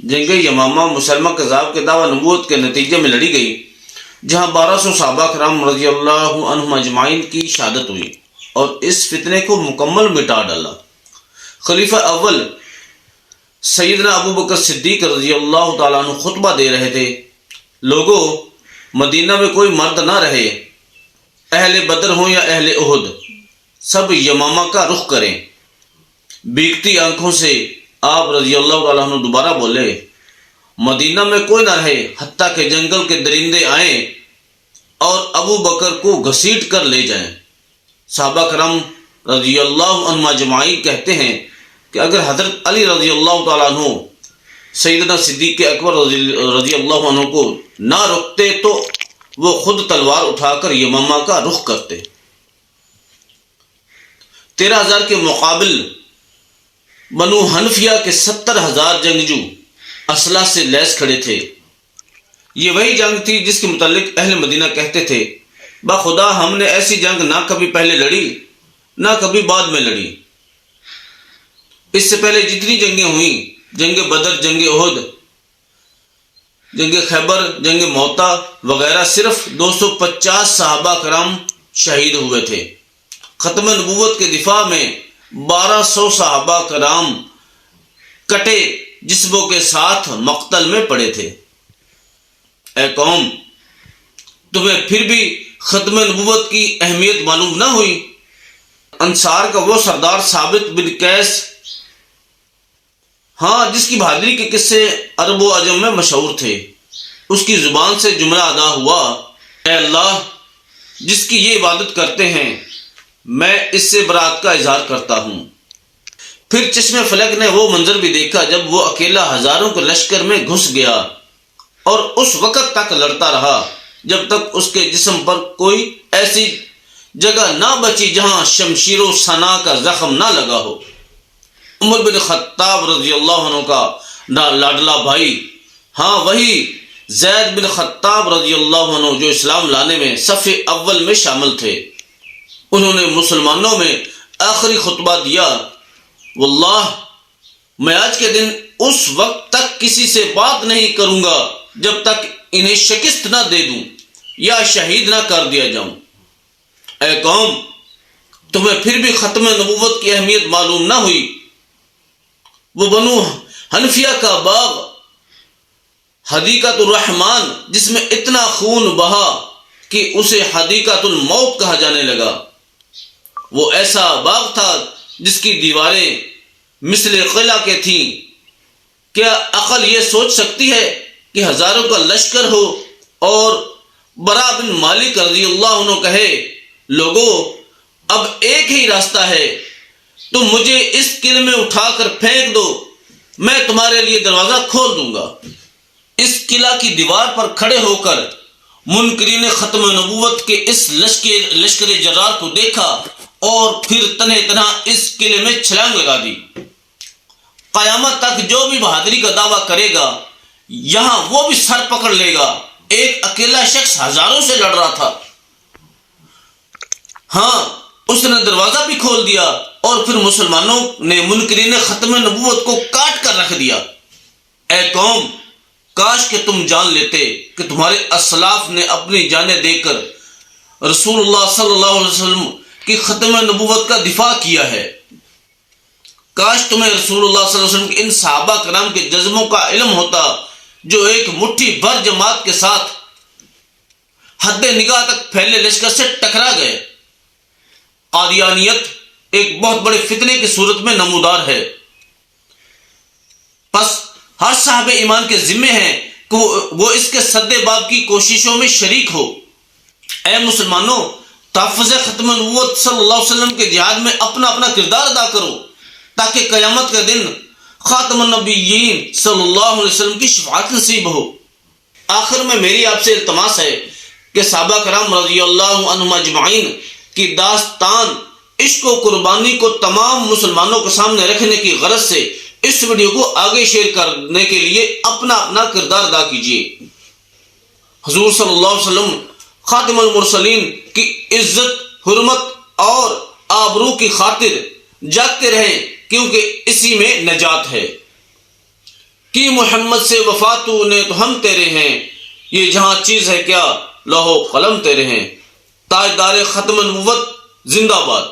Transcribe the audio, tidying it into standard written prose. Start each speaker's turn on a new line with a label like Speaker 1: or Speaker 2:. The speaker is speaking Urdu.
Speaker 1: جنگ یمامہ مسلمہ کذاب کے دعوی نبوت کے نتیجے میں لڑی گئی، جہاں 1200 صحابہ کرام رضی اللہ عنہم اجمعین کی شہادت ہوئی اور اس فتنے کو مکمل مٹا ڈالا۔ خلیفہ اول سیدنا ابو بکر صدیق رضی اللہ تعالیٰ عنہ خطبہ دے رہے تھے، لوگوں مدینہ میں کوئی مرد نہ رہے، اہل بدر ہوں یا اہل احد، سب یمامہ کا رخ کریں۔ بیگتی آنکھوں سے آپ رضی اللہ تعالیٰ عنہ دوبارہ بولے، مدینہ میں کوئی نہ رہے حتیٰ کہ جنگل کے درندے آئیں اور ابو بکر کو گھسیٹ کر لے جائیں۔ صحابہ کرام رضی اللہ عنہ اجمعین کہتے ہیں کہ اگر حضرت علی رضی اللہ تعالیٰ عنہ سیدنا صدیق اکبر رضی اللہ عنہ کو نہ روکتے تو وہ خود تلوار اٹھا کر یمامہ کا رخ کرتے۔ 13,000 کے مقابل بنو حنفیہ کے 70,000 جنگجو اسلحہ سے لیس کھڑے تھے۔ یہ وہی جنگ تھی جس کے متعلق اہل مدینہ کہتے تھے، بخدا ہم نے ایسی جنگ نہ کبھی پہلے لڑی نہ کبھی بعد میں لڑی۔ اس سے پہلے جتنی جنگیں ہوئیں، جنگ بدر، جنگ احد، جنگ خیبر، جنگ موتا وغیرہ، صرف 250 صحابہ کرام شہید ہوئے تھے۔ ختم نبوت کے دفاع میں 1200 صحابہ کرام کٹے جسموں کے ساتھ مقتل میں پڑے تھے۔ اے قوم، تمہیں پھر بھی ختم نبوت کی اہمیت معلوم نہ ہوئی؟ انصار کا وہ سردار ثابت بن قیس، ہاں، جس کی بہادری کے قصے عرب و عجم میں مشہور تھے، اس کی زبان سے جملہ ادا ہوا، اے اللہ، جس کی یہ عبادت کرتے ہیں میں اس سے برات کا اظہار کرتا ہوں۔ پھر چشم فلک نے وہ منظر بھی دیکھا جب وہ اکیلا ہزاروں کے لشکر میں گھس گیا اور اس وقت تک لڑتا رہا جب تک اس کے جسم پر کوئی ایسی جگہ نہ بچی جہاں شمشیر و سنا کا زخم نہ لگا ہو۔ عمر بن خطاب رضی اللہ عنہ کا لاڈلا بھائی، ہاں وہی زید بن خطاب رضی اللہ عنہ جو اسلام لانے میں صف اول میں شامل تھے، انہوں نے مسلمانوں میں آخری خطبہ دیا، واللہ میں آج کے دن اس وقت تک کسی سے بات نہیں کروں گا جب تک انہیں شکست نہ دے دوں یا شہید نہ کر دیا جاؤں۔ اے قوم، تمہیں پھر بھی ختم نبوت کی اہمیت معلوم نہ ہوئی؟ وہ بنو حنفیہ کا باغ حدیقۃ الرحمن، جس میں اتنا خون بہا کہ اسے حدیقۃ الموت کہا جانے لگا، وہ ایسا باغ تھا جس کی دیواریں مثل قلعہ کے تھیں۔ کیا عقل یہ سوچ سکتی ہے کہ ہزاروں کا لشکر ہو اور برا بن مالک رضی اللہ عنہ کہے، لوگوں اب ایک ہی راستہ ہے، تم مجھے اس قلعے میں اٹھا کر پھینک دو، میں تمہارے لیے دروازہ کھول دوں گا۔ اس قلعہ کی دیوار پر کھڑے ہو کر منکرین ختم نبوت کے اس لشکر جرار کو دیکھا اور پھر تنہ تنہا اس قلعے میں چھلانگ لگا دی۔ قیامت تک جو بھی بہادری کا دعویٰ کرے گا یہاں وہ بھی سر پکڑ لے گا۔ ایک اکیلا شخص ہزاروں سے لڑ رہا تھا، ہاں اس نے دروازہ بھی کھول دیا اور پھر مسلمانوں نے منکرین ختم نبوت کو کاٹ کر رکھ دیا۔ اے قوم، کاش کہ تم جان لیتے کہ تمہارے اسلاف نے اپنی جانیں دے کر رسول اللہ صلی اللہ علیہ وسلم کی ختم نبوت کا دفاع کیا ہے۔ کاش تمہیں رسول اللہ صلی اللہ علیہ وسلم کے ان صحابہ کرام کے جذبوں کا علم ہوتا جو ایک مٹھی بھر جماعت کے ساتھ حد نگاہ تک پھیلے لشکر سے ٹکرا گئے۔ قادیانیت ایک بہت بڑے فتنے کی صورت میں نمودار ہے، پس ہر صاحب ایمان کے ذمے ہیں کہ وہ اس کے سد باب کی کوششوں میں شریک ہو۔ اے مسلمانوں، تحفظ ختم نبوت صلی اللہ علیہ وسلم کے جہاد میں اپنا اپنا کردار ادا کرو تاکہ قیامت کے دن خاتم النبیین صلی اللہ علیہ وسلم کی شفاعت نصیب ہو۔ آخر میں میری آپ سے التماس ہے کہ صحابہ کرام رضی اللہ عنہم اجمعین کی داستان عشق و قربانی کو تمام مسلمانوں کے سامنے رکھنے کی غرض سے اس ویڈیو کو آگے شیئر کرنے کے لیے اپنا اپنا کردار ادا کیجیے۔ حضور صلی اللہ علیہ وسلم خاتم المرسلین کی عزت، حرمت اور آبرو کی خاطر جاگتے رہیں، کیونکہ اسی میں نجات ہے۔ کی محمد سے وفا تو نے تو ہم تیرے ہیں، یہ جہاں چیز ہے کیا لوح و قلم تیرے ہیں۔ تاجدار ختم نبوت زندہ باد۔